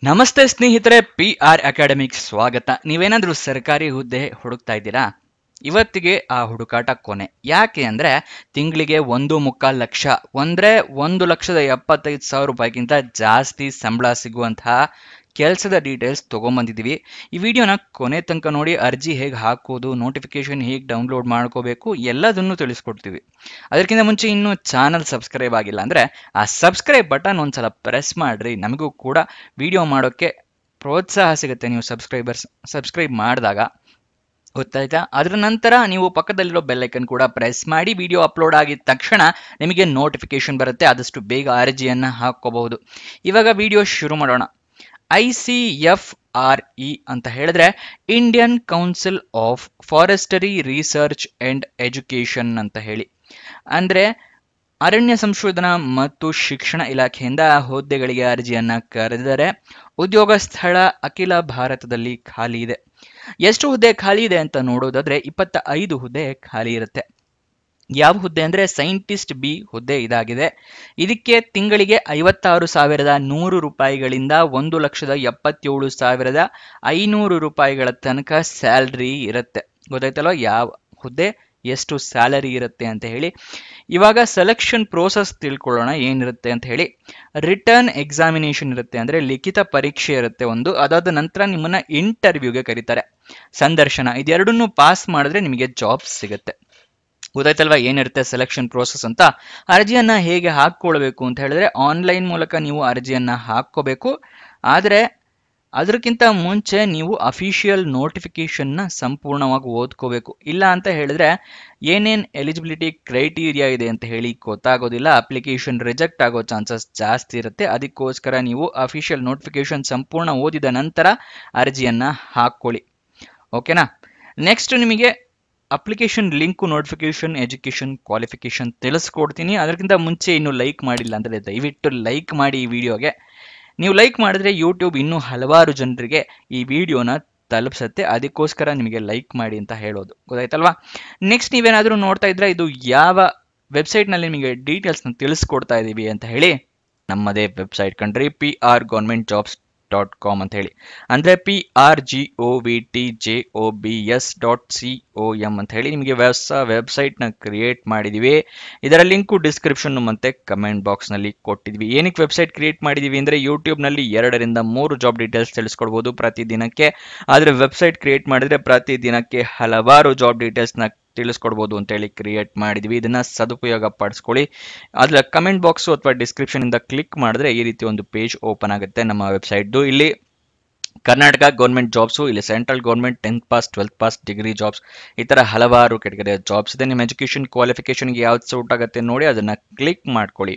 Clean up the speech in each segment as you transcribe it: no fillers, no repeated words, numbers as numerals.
ನಮಸ್ತೆ ಸ್ನೇಹಿತರೆ, PR academic ಸ್ವಾಗತ. ನೀವೇನಾದ್ರೂ ಸರ್ಕಾರಿ ಹುದ್ದೆ ಹುಡುಕ್ತಾ ಇದ್ದೀರಾ? ಇವತ್ತಿಗೆ ಆ ಹುಡುಕಾಟ ಕೊನೆ. ಯಾಕೆ ಅಂದ್ರೆ ತಿಂಗಳಿಗೆ 1.25 ಲಕ್ಷ ಅಂದ್ರೆ 1,75,000 ರೂಪಾಯಿಗಿಂತ ಜಾಸ್ತಿ ಸಂಬಳ ಸಿಗುವಂತಹ ಕೆಲಸದ ಡೀಟೇಲ್ಸ್ ತಗೊಂಬಂದಿದ್ದೀವಿ. ಈ ವಿಡಿಯೋನ ಕೊನೆ ತನಕ ನೋಡಿ. ಅರ್ಜಿ ಹೇಗೆ ಹಾಕೋದು, ನೋಟಿಫಿಕೇಶನ್ ಹೇಗೆ ಡೌನ್ಲೋಡ್ ಮಾಡ್ಕೋಬೇಕು, ಎಲ್ಲದನ್ನು ತಿಳಿಸ್ಕೊಡ್ತೀವಿ. ಅದಕ್ಕಿಂತ ಮುಂಚೆ ಇನ್ನೂ ಚಾನಲ್ ಸಬ್ಸ್ಕ್ರೈಬ್ ಆಗಿಲ್ಲ ಅಂದ್ರೆ ಆ ಸಬ್ಸ್ಕ್ರೈಬ್ ಬಟನ್ ಒಂದ್ಸಲ ಪ್ರೆಸ್ ಮಾಡ್ರಿ. ನಮಗೂ ಕೂಡ ವಿಡಿಯೋ ಮಾಡೋಕ್ಕೆ ಪ್ರೋತ್ಸಾಹ ಸಿಗುತ್ತೆ ನೀವು ಸಬ್ಸ್ಕ್ರೈಬ್ ಮಾಡಿದಾಗ. ಗೊತ್ತಾಯ್ತಾ? ಅದರ ನಂತರ ನೀವು ಪಕ್ಕದಲ್ಲಿರೋ ಬೆಲ್ ಐಕನ್ ಕೂಡ ಪ್ರೆಸ್ ಮಾಡಿ. ವಿಡಿಯೋ ಅಪ್ಲೋಡ್ ಆಗಿದ ತಕ್ಷಣ ನಿಮಗೆ ನೋಟಿಫಿಕೇಶನ್ ಬರುತ್ತೆ. ಆದಷ್ಟು ಬೇಗ ಅರ್ಜಿಯನ್ನು ಹಾಕೋಬಹುದು. ಇವಾಗ ವಿಡಿಯೋ ಶುರು ಮಾಡೋಣ. ICFRE ಅಂತ ಹೇಳಿದ್ರೆ Indian council of forestry research and education ಅಂತ ಹೇಳಿ. ಅಂದ್ರೆ ಅರಣ್ಯ ಸಂಶೋಧನಾ ಮತ್ತು ಶಿಕ್ಷಣ ಇಲಾಖೆಯಿಂದ ಹುದ್ದೆಗಳಿಗೆ ಅರ್ಜಿಯನ್ನ ಕರೆದಿದ್ದಾರೆ. ಉದ್ಯೋಗ ಸ್ಥಳ ಅಖಿಲ ಭಾರತದಲ್ಲಿ ಖಾಲಿ ಇದೆ. ಎಷ್ಟು ಹುದ್ದೆ ಖಾಲಿ ಇದೆ ಅಂತ ನೋಡೋದಾದ್ರೆ 25 ಹುದ್ದೆ ಖಾಲಿ ಇರುತ್ತೆ. ಯಾವ ಹುದ್ದೆ ಅಂದ್ರೆ ಸೈಂಟಿಸ್ಟ್ ಬಿ ಹುದ್ದೆ ಇದಾಗಿದೆ. ಇದಕ್ಕೆ ತಿಂಗಳಿಗೆ 56,100 ರೂಪಾಯಿಗಳಿಂದ 1,77,500 ರೂಪಾಯಿಗಳ ತನಕ ಸ್ಯಾಲ್ರಿ ಇರುತ್ತೆ. ಗೊತ್ತಾಯ್ತಲ್ವ ಯಾವ ಹುದ್ದೆ ಎಷ್ಟು ಸ್ಯಾಲರಿ ಇರುತ್ತೆ ಅಂತ ಹೇಳಿ. ಇವಾಗ ಸೆಲೆಕ್ಷನ್ ಪ್ರೋಸೆಸ್ ತಿಳ್ಕೊಳ್ಳೋಣ ಏನಿರುತ್ತೆ ಅಂತ ಹೇಳಿ. ರಿಟರ್ನ್ ಎಕ್ಸಾಮಿನೇಷನ್ ಇರುತ್ತೆ, ಅಂದ್ರೆ ಲಿಖಿತ ಪರೀಕ್ಷೆ ಇರುತ್ತೆ ಒಂದು. ಅದಾದ ನಂತರ ನಿಮ್ಮನ್ನ ಇಂಟರ್ವ್ಯೂಗೆ ಕರೀತಾರೆ, ಸಂದರ್ಶನ. ಇದೆರಡನ್ನೂ ಪಾಸ್ ಮಾಡಿದ್ರೆ ನಿಮಗೆ ಜಾಬ್ ಸಿಗುತ್ತೆ. ಗೊತ್ತಾಯ್ತಲ್ವಾ ಏನಿರುತ್ತೆ ಸೆಲೆಕ್ಷನ್ ಪ್ರೋಸೆಸ್ ಅಂತ. ಅರ್ಜಿಯನ್ನ ಹೇಗೆ ಹಾಕೊಳ್ಬೇಕು ಅಂತ ಹೇಳಿದ್ರೆ ಆನ್ಲೈನ್ ಮೂಲಕ ನೀವು ಅರ್ಜಿಯನ್ನ ಹಾಕೋಬೇಕು. ಆದರೆ ಅದಕ್ಕಿಂತ ಮುಂಚೆ ನೀವು ಅಫಿಷಿಯಲ್ ನೋಟಿಫಿಕೇಶನ್ನ ಸಂಪೂರ್ಣವಾಗಿ ಓದ್ಕೋಬೇಕು. ಇಲ್ಲ ಅಂತ ಹೇಳಿದ್ರೆ ಏನೇನು ಎಲಿಜಿಬಿಲಿಟಿ ಕ್ರೈಟೀರಿಯಾ ಇದೆ ಅಂತ ಹೇಳಿ ಗೊತ್ತಾಗೋದಿಲ್ಲ. ಅಪ್ಲಿಕೇಶನ್ ರಿಜೆಕ್ಟ್ ಆಗೋ ಚಾನ್ಸಸ್ ಜಾಸ್ತಿ ಇರುತ್ತೆ. ಅದಕ್ಕೋಸ್ಕರ ನೀವು ಅಫಿಷಿಯಲ್ ನೋಟಿಫಿಕೇಶನ್ ಸಂಪೂರ್ಣ ಓದಿದ ನಂತರ ಅರ್ಜಿಯನ್ನ ಹಾಕೊಳ್ಳಿ. ಓಕೆನಾ? ನೆಕ್ಸ್ಟ್ ನಿಮಗೆ application link, notification, education qualification ತಿಳಿಸ್ಕೊಡ್ತೀನಿ. ಅದಕ್ಕಿಂತ ಮುಂಚೆ ಇನ್ನು ಲೈಕ್ ಮಾಡಿಲ್ಲ ಅಂದರೆ ದಯವಿಟ್ಟು ಲೈಕ್ ಮಾಡಿ ಈ ವಿಡಿಯೋಗೆ. ನೀವು ಲೈಕ್ ಮಾಡಿದ್ರೆ ಯೂಟ್ಯೂಬ್ ಇನ್ನೂ ಹಲವಾರು ಜನರಿಗೆ ಈ ವಿಡಿಯೋನ ತಲುಪಿಸುತ್ತೆ. ಅದಕ್ಕೋಸ್ಕರ ನಿಮಗೆ ಲೈಕ್ ಮಾಡಿ ಅಂತ ಹೇಳೋದು. ಗೊತ್ತಾಯ್ತಲ್ವಾ? ನೆಕ್ಸ್ಟ್ ನೀವೇನಾದರೂ ನೋಡ್ತಾ ಇದ್ರೆ ಇದು ಯಾವ ವೆಬ್ಸೈಟ್ನಲ್ಲಿ ನಿಮಗೆ ಡೀಟೇಲ್ಸ್ನ ತಿಳಿಸ್ಕೊಡ್ತಾ ಇದ್ದೀವಿ ಅಂತ ಹೇಳಿ. ನಮ್ಮದೇ ವೆಬ್ಸೈಟ್ ಕಂಡ್ರಿ, prgovernmentjobs.com ಅಂತ ಹೇಳಿ. ಅಂದರೆ prgovtjobs.com ಅಂತ ಹೇಳಿ ನಿಮಗೆ ಹೊಸ ವೆಬ್ಸೈಟ್ನ ಕ್ರಿಯೇಟ್ ಮಾಡಿದ್ದೀವಿ. ಇದರ ಲಿಂಕು ಡಿಸ್ಕ್ರಿಪ್ಷನ್ ಮತ್ತೆ ಕಮೆಂಟ್ ಬಾಕ್ಸ್ನಲ್ಲಿ ಕೊಟ್ಟಿದ್ವಿ. ಏನಕ್ಕೆ ವೆಬ್ಸೈಟ್ ಕ್ರಿಯೇಟ್ ಮಾಡಿದ್ದೀವಿ ಅಂದರೆ ಯೂಟ್ಯೂಬ್ನಲ್ಲಿ 2 ರಿಂದ 3 ಜಾಬ್ ಡೀಟೇಲ್ಸ್ ತಿಳಿಸ್ಕೊಡ್ಬೋದು ಪ್ರತಿದಿನಕ್ಕೆ. ಆದರೆ ವೆಬ್ಸೈಟ್ ಕ್ರಿಯೇಟ್ ಮಾಡಿದ್ರೆ ಪ್ರತಿದಿನಕ್ಕೆ ಹಲವಾರು ಜಾಬ್ ಡೀಟೇಲ್ಸ್ನ ತಿಳಿಸ್ಕೊಡ್ಬೋದು ಅಂತೇಳಿ ಕ್ರಿಯೇಟ್ ಮಾಡಿದ್ವಿ. ಇದನ್ನ ಸದುಪಯೋಗ ಪಡಿಸ್ಕೊಳ್ಳಿ. ಅದರ ಕಮೆಂಟ್ ಬಾಕ್ಸು ಅಥವಾ ಡಿಸ್ಕ್ರಿಪ್ಷನ್ ಇಂದ ಕ್ಲಿಕ್ ಮಾಡಿದ್ರೆ ಈ ರೀತಿ ಒಂದು ಪೇಜ್ ಓಪನ್ ಆಗುತ್ತೆ ನಮ್ಮ ವೆಬ್ಸೈಟ್ದು. ಇಲ್ಲಿ ಕರ್ನಾಟಕ ಗೌರ್ಮೆಂಟ್ ಜಾಬ್ಸು, ಇಲ್ಲಿ central government 10th pass 12th pass degree jobs, ಈ ಥರ ಹಲವಾರು ಕೆಟಗರಿಯ ಜಾಬ್ಸ್ ಇದೆ. ನಿಮ್ಮ ಎಜುಕೇಷನ್ ಕ್ವಾಲಿಫಿಕೇಷನ್ಗೆ ಯಾವ್ದು ಸೂಟ್ ಆಗುತ್ತೆ ನೋಡಿ ಅದನ್ನು ಕ್ಲಿಕ್ ಮಾಡ್ಕೊಳ್ಳಿ.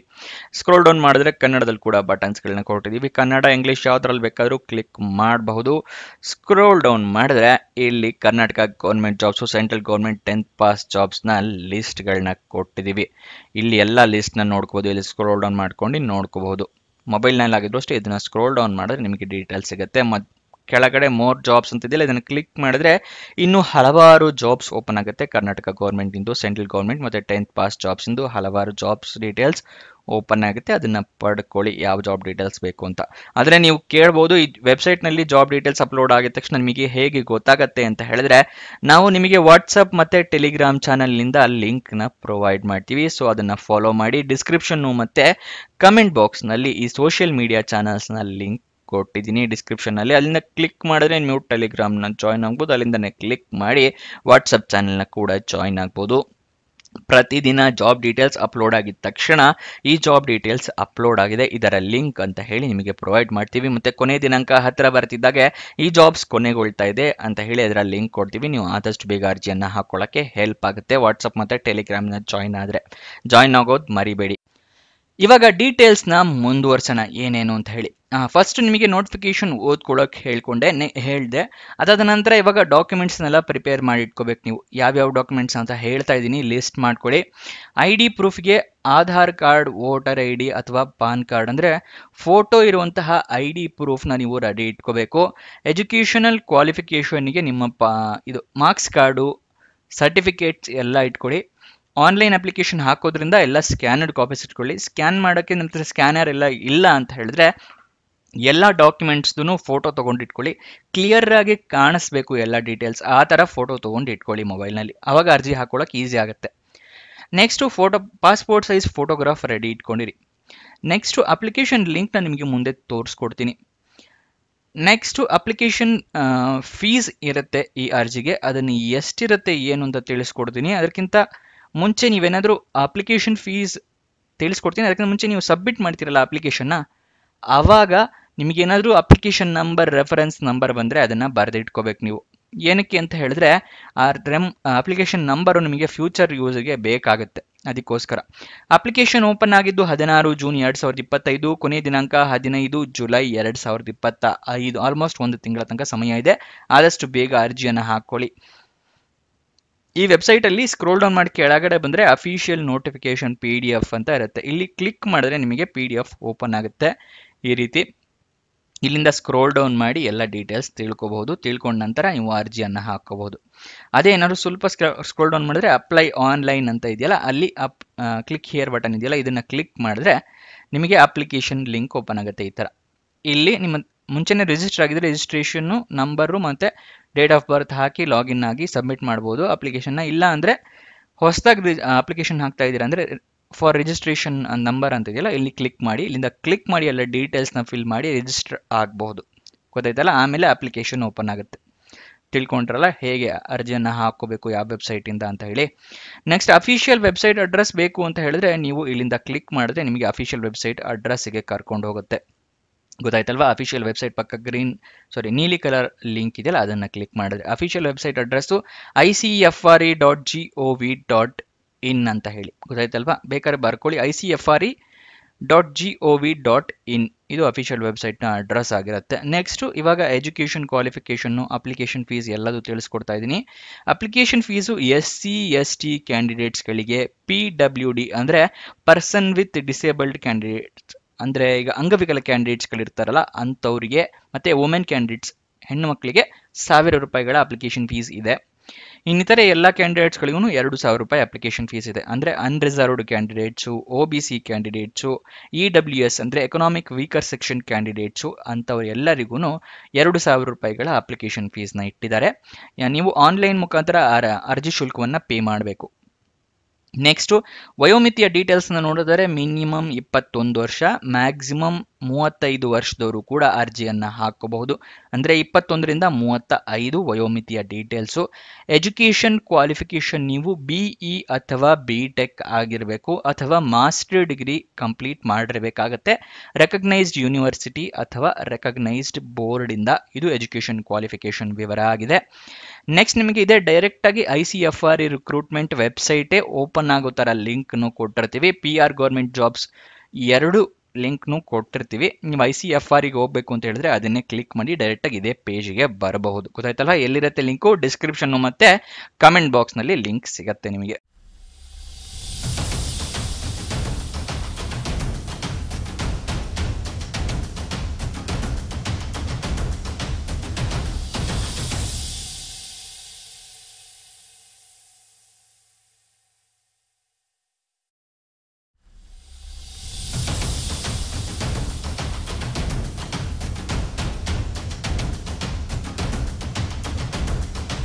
ಸ್ಕ್ರೋಲ್ ಡೌನ್ ಮಾಡಿದ್ರೆ ಕನ್ನಡದಲ್ಲಿ ಕೂಡ ಬಟನ್ಸ್ಗಳನ್ನ ಕೊಟ್ಟಿದ್ದೀವಿ. ಕನ್ನಡ, ಇಂಗ್ಲೀಷ್ ಯಾವ್ದ್ರಲ್ಲಿ ಬೇಕಾದರೂ ಕ್ಲಿಕ್ ಮಾಡಬಹುದು. ಸ್ಕ್ರೋಲ್ ಡೌನ್ ಮಾಡಿದ್ರೆ ಇಲ್ಲಿ Karnataka government jobs, central government 10th pass ಜಾಬ್ಸ್ನ ಲಿಸ್ಟ್ಗಳನ್ನ ಕೊಟ್ಟಿದ್ದೀವಿ. ಇಲ್ಲಿ ಎಲ್ಲ ಲಿಸ್ಟ್ನ ನೋಡ್ಕೋಬೋದು. ಇಲ್ಲಿ ಸ್ಕ್ರೋಲ್ ಡೌನ್ ಮಾಡ್ಕೊಂಡು ನೋಡ್ಕೋಬಹುದು. ಮೊಬೈಲ್ನಲ್ಲಿ ಆಗಿದ್ರು ಅಷ್ಟೇ ಇದನ್ನ ಸ್ಕ್ರೋಲ್ ಡೌನ್ ಮಾಡಿದ್ರೆ ನಿಮಗೆ ಡೀಟೇಲ್ಸ್ ಸಿಗುತ್ತೆ. ಕೆಳಗಡೆ ಮೋರ್ ಜಾಬ್ಸ್ ಅಂತಿದೆಯಲ್ಲ, ಇದನ್ನು ಕ್ಲಿಕ್ ಮಾಡಿದ್ರೆ ಇನ್ನೂ ಹಲವಾರು ಜಾಬ್ಸ್ ಓಪನ್ ಆಗುತ್ತೆ. ಕರ್ನಾಟಕ ಗೌರ್ಮೆಂಟ್ ಇಂದು, ಸೆಂಟ್ರಲ್ ಗೌರ್ಮೆಂಟ್ ಮತ್ತು 10th ಪಾಸ್ ಜಾಬ್ಸ್ ಇಂದು ಹಲವಾರು ಜಾಬ್ಸ್ ಡೀಟೇಲ್ಸ್ ಓಪನ್ ಆಗುತ್ತೆ. ಅದನ್ನ ಪಡ್ಕೊಳ್ಳಿ ಯಾವ ಜಾಬ್ ಡೀಟೇಲ್ಸ್ ಬೇಕು ಅಂತ. ಆದರೆ ನೀವು ಕೇಳ್ಬೋದು, ಈ ವೆಬ್ಸೈಟ್ನಲ್ಲಿ ಜಾಬ್ ಡೀಟೇಲ್ಸ್ ಅಪ್ಲೋಡ್ ಆಗಿದ ತಕ್ಷಣ ನಿಮಗೆ ಹೇಗೆ ಗೊತ್ತಾಗುತ್ತೆ ಅಂತ ಹೇಳಿದ್ರೆ, ನಾವು ನಿಮಗೆ ವಾಟ್ಸಪ್ ಮತ್ತು ಟೆಲಿಗ್ರಾಮ್ ಚಾನಲ್ನಿಂದ ಲಿಂಕ್ನ ಪ್ರೊವೈಡ್ ಮಾಡ್ತೀವಿ. ಸೊ ಅದನ್ನು ಫಾಲೋ ಮಾಡಿ. ಡಿಸ್ಕ್ರಿಪ್ಷನ್ನು ಮತ್ತು ಕಮೆಂಟ್ ಬಾಕ್ಸ್ನಲ್ಲಿ ಈ ಸೋಷಿಯಲ್ ಮೀಡಿಯಾ ಚಾನಲ್ಸ್ನ ಲಿಂಕ್ ಕೊಟ್ಟಿದ್ದೀನಿ ಡಿಸ್ಕ್ರಿಪ್ಷನ್ನಲ್ಲಿ. ಅಲ್ಲಿಂದ ಕ್ಲಿಕ್ ಮಾಡಿದ್ರೆ ನೀವು ಟೆಲಿಗ್ರಾಮ್ನ ಜಾಯ್ನ್ ಆಗ್ಬೋದು. ಅಲ್ಲಿಂದನೇ ಕ್ಲಿಕ್ ಮಾಡಿ ವಾಟ್ಸಪ್ ಚಾನಲ್ನ ಕೂಡ ಜಾಯ್ನ್ ಆಗ್ಬೋದು. ಪ್ರತಿದಿನ ಜಾಬ್ ಡೀಟೇಲ್ಸ್ ಅಪ್ಲೋಡ್ ಆಗಿದ ತಕ್ಷಣ ಈ ಜಾಬ್ ಡೀಟೇಲ್ಸ್ ಅಪ್ಲೋಡ್ ಆಗಿದೆ, ಇದರ ಲಿಂಕ್ ಅಂತ ಹೇಳಿ ನಿಮಗೆ ಪ್ರೊವೈಡ್ ಮಾಡ್ತೀವಿ. ಮತ್ತೆ ಕೊನೆ ದಿನಾಂಕ ಹತ್ತಿರ ಬರ್ತಿದ್ದಾಗೆ ಈ ಜಾಬ್ಸ್ ಕೊನೆಗೊಳ್ತಾ ಇದೆ ಅಂತ ಹೇಳಿ ಅದರ ಲಿಂಕ್ ಕೊಡ್ತೀವಿ. ನೀವು ಆದಷ್ಟು ಬೇಗ ಅರ್ಜಿಯನ್ನು ಹಾಕೊಳ್ಳೋಕ್ಕೆ ಹೆಲ್ಪ್ ಆಗುತ್ತೆ. ವಾಟ್ಸಪ್ ಮತ್ತು ಟೆಲಿಗ್ರಾಮ್ನ ಜಾಯ್ನ್ ಆಗೋದು ಮರಿಬೇಡಿ. ಇವಾಗ ಡೀಟೇಲ್ಸ್ನ ಮುಂದುವರ್ಸೋಣ ಏನೇನು ಅಂತ ಹೇಳಿ. ಫಸ್ಟ್ ನಿಮಗೆ ನೋಟಿಫಿಕೇಶನ್ ಓದ್ಕೊಳ್ಳೋಕೆ ಹೇಳಿದೆ. ಅದಾದ ನಂತರ ಇವಾಗ ಡಾಕ್ಯುಮೆಂಟ್ಸ್ನೆಲ್ಲ ಪ್ರಿಪೇರ್ ಮಾಡಿ ಇಟ್ಕೋಬೇಕು. ನೀವು ಯಾವ್ಯಾವ ಡಾಕ್ಯುಮೆಂಟ್ಸ್ ಅಂತ ಹೇಳ್ತಾ ಇದ್ದೀನಿ, ಲಿಸ್ಟ್ ಮಾಡ್ಕೊಳ್ಳಿ. ID ಪ್ರೂಫ್ಗೆ ಆಧಾರ್ ಕಾರ್ಡ್, ವೋಟರ್ ID ಅಥವಾ ಪಾನ್ ಕಾರ್ಡ್ ಅಂದರೆ ಫೋಟೋ ಇರುವಂತಹ ID ಪ್ರೂಫ್ನ ನೀವು ರೆಡಿ ಇಟ್ಕೋಬೇಕು. ಎಜುಕೇಷನಲ್ ಕ್ವಾಲಿಫಿಕೇಷನ್ಗೆ ನಿಮ್ಮ ಇದು ಮಾರ್ಕ್ಸ್ ಕಾರ್ಡು, ಸರ್ಟಿಫಿಕೇಟ್ಸ್ ಎಲ್ಲ ಇಟ್ಕೊಳ್ಳಿ. ಆನ್ಲೈನ್ ಅಪ್ಲಿಕೇಶನ್ ಹಾಕೋದ್ರಿಂದ ಎಲ್ಲ ಸ್ಕ್ಯಾನರ್ಡ್ ಕಾಪೀಸ್ ಇಟ್ಕೊಳ್ಳಿ. ಸ್ಕ್ಯಾನ್ ಮಾಡೋಕ್ಕೆ ನಂತರ ಸ್ಕ್ಯಾನರ್ ಎಲ್ಲ ಇಲ್ಲ ಅಂತ ಹೇಳಿದ್ರೆ ಎಲ್ಲ ಡಾಕ್ಯುಮೆಂಟ್ಸ್ದು ಫೋಟೋ ತೊಗೊಂಡು ಇಟ್ಕೊಳ್ಳಿ. ಕ್ಲಿಯರ್ ಆಗಿ ಕಾಣಿಸ್ಬೇಕು ಎಲ್ಲ ಡೀಟೇಲ್ಸ್. ಆ ಥರ ಫೋಟೋ ತೊಗೊಂಡು ಇಟ್ಕೊಳ್ಳಿ ಮೊಬೈಲ್ನಲ್ಲಿ. ಆವಾಗ ಅರ್ಜಿ ಹಾಕೊಳ್ಳೋಕೆ ಈಸಿ ಆಗುತ್ತೆ. Next passport size photograph ready ಇಟ್ಕೊಂಡಿರಿ. ನೆಕ್ಸ್ಟು ಅಪ್ಲಿಕೇಶನ್ ಲಿಂಕ್ನ ನಿಮಗೆ ಮುಂದೆ ತೋರಿಸ್ಕೊಡ್ತೀನಿ. ನೆಕ್ಸ್ಟು ಅಪ್ಲಿಕೇಶನ್ ಫೀಸ್ ಇರುತ್ತೆ ಈ ಅರ್ಜಿಗೆ. ಅದನ್ನು ಎಷ್ಟಿರುತ್ತೆ ಏನು ಅಂತ ತಿಳಿಸ್ಕೊಡ್ತೀನಿ. ಅದಕ್ಕಿಂತ ಮುಂಚೆ ನೀವೇನಾದರೂ ಅಪ್ಲಿಕೇಶನ್ ಫೀಸ್ ತಿಳಿಸ್ಕೊಡ್ತೀನಿ. ಅದಕ್ಕಿಂತ ಮುಂಚೆ ನೀವು ಸಬ್ಮಿಟ್ ಮಾಡ್ತೀರಲ್ಲ ಅಪ್ಲಿಕೇಶನ್ನ, ಆವಾಗ ನಿಮಗೇನಾದರೂ ಅಪ್ಲಿಕೇಶನ್ ನಂಬರ್, ರೆಫರೆನ್ಸ್ ನಂಬರ್ ಬಂದರೆ ಅದನ್ನು ಬರೆದಿಟ್ಕೋಬೇಕು ನೀವು. ಏನಕ್ಕೆ ಅಂತ ಹೇಳಿದ್ರೆ ಅಪ್ಲಿಕೇಶನ್ ನಂಬರು ನಿಮಗೆ ಫ್ಯೂಚರ್ ಯೂಸ್ಗೆ ಬೇಕಾಗುತ್ತೆ. ಅದಕ್ಕೋಸ್ಕರ ಅಪ್ಲಿಕೇಶನ್ ಓಪನ್ ಆಗಿದ್ದು 16 ಜೂನ್ 2025, ಕೊನೆಯ ದಿನಾಂಕ 15 ಜುಲೈ 2025. ಆಲ್ಮೋಸ್ಟ್ ಒಂದು ತಿಂಗಳ ತನಕ ಸಮಯ ಇದೆ. ಆದಷ್ಟು ಬೇಗ ಅರ್ಜಿಯನ್ನು ಹಾಕೊಳ್ಳಿ. ಈ ವೆಬ್ಸೈಟಲ್ಲಿ ಸ್ಕ್ರೋಲ್ ಡೌನ್ ಮಾಡಿ ಕೆಳಗಡೆ ಬಂದರೆ ಅಫಿಷಿಯಲ್ ನೋಟಿಫಿಕೇಶನ್ PDF ಅಂತ ಇರುತ್ತೆ. ಇಲ್ಲಿ ಕ್ಲಿಕ್ ಮಾಡಿದ್ರೆ ನಿಮಗೆ PDF ಓಪನ್ ಆಗುತ್ತೆ ಈ ರೀತಿ. ಇಲ್ಲಿಂದ ಸ್ಕ್ರೋಲ್ ಡೌನ್ ಮಾಡಿ ಎಲ್ಲ ಡೀಟೇಲ್ಸ್ ತಿಳ್ಕೊಬಹುದು. ತಿಳ್ಕೊಂಡ ನಂತರ ನೀವು ಅರ್ಜಿಯನ್ನು ಹಾಕೋಬಹುದು. ಅದೇ ಏನಾದ್ರು ಸ್ವಲ್ಪ ಸ್ಕ್ರೋಲ್ ಡೌನ್ ಮಾಡಿದ್ರೆ ಅಪ್ಲೈ ಆನ್ಲೈನ್ ಅಂತ ಇದೆಯಲ್ಲ, ಅಲ್ಲಿ ಕ್ಲಿಕ್ ಹಿಯರ್ ಬಟನ್ ಇದೆಯಲ್ಲ, ಇದನ್ನು ಕ್ಲಿಕ್ ಮಾಡಿದ್ರೆ ನಿಮಗೆ ಅಪ್ಲಿಕೇಶನ್ ಲಿಂಕ್ ಓಪನ್ ಆಗುತ್ತೆ ಈ ಥರ. ಇಲ್ಲಿ ನಿಮ್ಮ ಮುಂಚೆನೇ ರಿಜಿಸ್ಟರ್ ಆಗಿದ್ರೆ ರಿಜಿಸ್ಟ್ರೇಷನ್ನು ನಂಬರು ಮತ್ತು date of birth hockey login ಆಗಿ ಸಬ್ಮಿಟ್ ಮಾಡ್ಬೋದು ಅಪ್ಲಿಕೇಶನ್ನ. ಇಲ್ಲ ಅಂದರೆ ಹೊಸದಾಗಿ ಅಪ್ಲಿಕೇಶನ್ ಹಾಕ್ತಾ ಇದ್ದೀರಾ ಅಂದರೆ ಫಾರ್ ರಿಜಿಸ್ಟ್ರೇಷನ್ ನಂಬರ್ ಅಂತ ಇದೆಯಲ್ಲ, ಇಲ್ಲಿ ಕ್ಲಿಕ್ ಮಾಡಿ. ಇಲ್ಲಿಂದ ಕ್ಲಿಕ್ ಮಾಡಿ ಎಲ್ಲ ಡೀಟೇಲ್ಸ್ನ ಫಿಲ್ ಮಾಡಿ ರಿಜಿಸ್ಟರ್ ಆಗಬಹುದು. ಗೊತ್ತಾಯ್ತಲ್ಲ? ಆಮೇಲೆ ಅಪ್ಲಿಕೇಶನ್ ಓಪನ್ ಆಗುತ್ತೆ. ತಿಳ್ಕೊಂಡ್ರಲ್ಲ ಹೇಗೆ ಅರ್ಜಿಯನ್ನು ಹಾಕೋಬೇಕು ಯಾವ ವೆಬ್ಸೈಟಿಂದ ಅಂತ ಹೇಳಿ. ನೆಕ್ಸ್ಟ್ ಅಫಿಷಿಯಲ್ ವೆಬ್ಸೈಟ್ ಅಡ್ರೆಸ್ ಬೇಕು ಅಂತ ಹೇಳಿದ್ರೆ ನೀವು ಇಲ್ಲಿಂದ ಕ್ಲಿಕ್ ಮಾಡಿದ್ರೆ ನಿಮಗೆ ಅಫಿಷಿಯಲ್ ವೆಬ್ಸೈಟ್ ಅಡ್ರೆಸ್ಸಿಗೆ ಕರ್ಕೊಂಡು ಹೋಗುತ್ತೆ. ಗೊತ್ತಾಯ್ತಲ್ವಾ? ಅಫಿಷಿಯಲ್ ವೆಬ್ಸೈಟ್ ಪಕ್ಕ ನೀಲಿ ಕಲರ್ ಲಿಂಕ್ ಇದೆಯಲ್ಲ, ಅದನ್ನು ಕ್ಲಿಕ್ ಮಾಡಿದ್ರೆ ಅಫಿಷಿಯಲ್ ವೆಬ್ಸೈಟ್ ಅಡ್ರೆಸ್ಸು icfre.gov.in ಅಂತ ಹೇಳಿ. ಗೊತ್ತಾಯ್ತಲ್ವಾ? ಬೇಕಾದ್ರೆ ಬರ್ಕೊಳ್ಳಿ, icfre.gov.in. ಇದು ಅಫಿಷಿಯಲ್ ವೆಬ್ಸೈಟ್ನ ಅಡ್ರೆಸ್ ಆಗಿರುತ್ತೆ. ನೆಕ್ಸ್ಟು ಇವಾಗ ಎಜುಕೇಷನ್ ಕ್ವಾಲಿಫಿಕೇಷನ್ನು, ಅಪ್ಲಿಕೇಶನ್ ಫೀಸ್ ಎಲ್ಲದೂ ತಿಳಿಸ್ಕೊಡ್ತಾ ಇದ್ದೀನಿ. ಅಪ್ಲಿಕೇಶನ್ ಫೀಸು SC/ST ಕ್ಯಾಂಡಿಡೇಟ್ಸ್ಗಳಿಗೆ, PWD ಅಂದರೆ ಪರ್ಸನ್ ವಿತ್ ಡಿಸೇಬಲ್ಡ್ ಕ್ಯಾಂಡಿಡೇಟ್ಸ್ ಅಂದರೆ ಈಗ ಅಂಗವಿಕಲ ಕ್ಯಾಂಡಿಡೇಟ್ಸ್ಗಳಿರ್ತಾರಲ್ಲ ಅಂಥವ್ರಿಗೆ, ಮತ್ತು ವುಮೆನ್ ಕ್ಯಾಂಡಿಡೇಟ್ಸ್ ಹೆಣ್ಣು ಮಕ್ಕಳಿಗೆ 1000 ರೂಪಾಯಿಗಳ ಅಪ್ಲಿಕೇಶನ್ ಫೀಸ್ ಇದೆ. ಇನ್ನಿತರೆ ಎಲ್ಲ ಕ್ಯಾಂಡಿಡೇಟ್ಸ್ಗಳಿಗೂ 2000 ರೂಪಾಯಿ ಅಪ್ಲಿಕೇಶನ್ ಫೀಸ್ ಇದೆ. ಅಂದರೆ unreserved candidates, OBC candidates, EWS ಅಂದರೆ ಎಕನಾಮಿಕ್ ವೀಕರ್ ಸೆಕ್ಷನ್ ಕ್ಯಾಂಡಿಡೇಟ್ಸು ಅಂಥವ್ರು ಎಲ್ಲರಿಗೂ 2000 ರೂಪಾಯಿಗಳ ಅಪ್ಲಿಕೇಶನ್ ಫೀಸ್ನ ಇಟ್ಟಿದ್ದಾರೆ. ನೀವು ಆನ್ಲೈನ್ ಮುಖಾಂತರ ಅರ್ಜಿ ಶುಲ್ಕವನ್ನು ಪೇ ಮಾಡಬೇಕು. ನೆಕ್ಸ್ಟು ವಯೋಮಿತಿಯ ಡೀಟೇಲ್ಸ್ನ ನೋಡಿದರೆ ಮಿನಿಮಮ್ 21 ವರ್ಷ, ಮ್ಯಾಕ್ಸಿಮಮ್ 35 ವರ್ಷದವರು ಕೂಡ ಅರ್ಜಿಯನ್ನು ಹಾಕಬಹುದು. ಅಂದರೆ 21ರಿಂದ 35 ವಯೋಮಿತಿಯ ಡೀಟೇಲ್ಸು. ಎಜುಕೇಷನ್ ಕ್ವಾಲಿಫಿಕೇಷನ್ ನೀವು BE ಅಥವಾ BTech ಆಗಿರಬೇಕು ಅಥವಾ ಮಾಸ್ಟರ್ ಡಿಗ್ರಿ ಕಂಪ್ಲೀಟ್ ಮಾಡಿರಬೇಕಾಗತ್ತೆ. ರೆಕಗ್ನೈಸ್ಡ್ ಯೂನಿವರ್ಸಿಟಿ ಅಥವಾ ರೆಕಗ್ನೈಸ್ಡ್ ಬೋರ್ಡಿಂದ. ಇದು ಎಜುಕೇಷನ್ ಕ್ವಾಲಿಫಿಕೇಷನ್ ವಿವರ ಆಗಿದೆ. ನೆಕ್ಸ್ಟ್ ನಿಮಗೆ ಇದೆ ಡೈರೆಕ್ಟಾಗಿ ICFRE ರಿಕ್ರೂಟ್ಮೆಂಟ್ ವೆಬ್ಸೈಟೇ ಓಪನ್ ಆಗೋ ಥರ ಲಿಂಕ್ನು ಕೊಟ್ಟಿರ್ತೀವಿ. PR ಗೌರ್ಮೆಂಟ್ ಜಾಬ್ಸ್ 2 ಲಿಂಕ್ನು ಕೊಟ್ಟಿರ್ತೀವಿ. ನೀವು ICFREಗೆ ಹೋಗಬೇಕು ಅಂತ ಹೇಳಿದ್ರೆ ಅದನ್ನೇ ಕ್ಲಿಕ್ ಮಾಡಿ ಡೈರೆಕ್ಟಾಗಿ ಇದೇ ಪೇಜಿಗೆ ಬರಬಹುದು. ಗೊತ್ತಾಯ್ತಲ್ಲ? ಎಲ್ಲಿರುತ್ತೆ ಲಿಂಕು? ಡಿಸ್ಕ್ರಿಪ್ಷನ್ನು ಮತ್ತು ಕಮೆಂಟ್ ಬಾಕ್ಸ್ನಲ್ಲಿ ಲಿಂಕ್ ಸಿಗುತ್ತೆ ನಿಮಗೆ.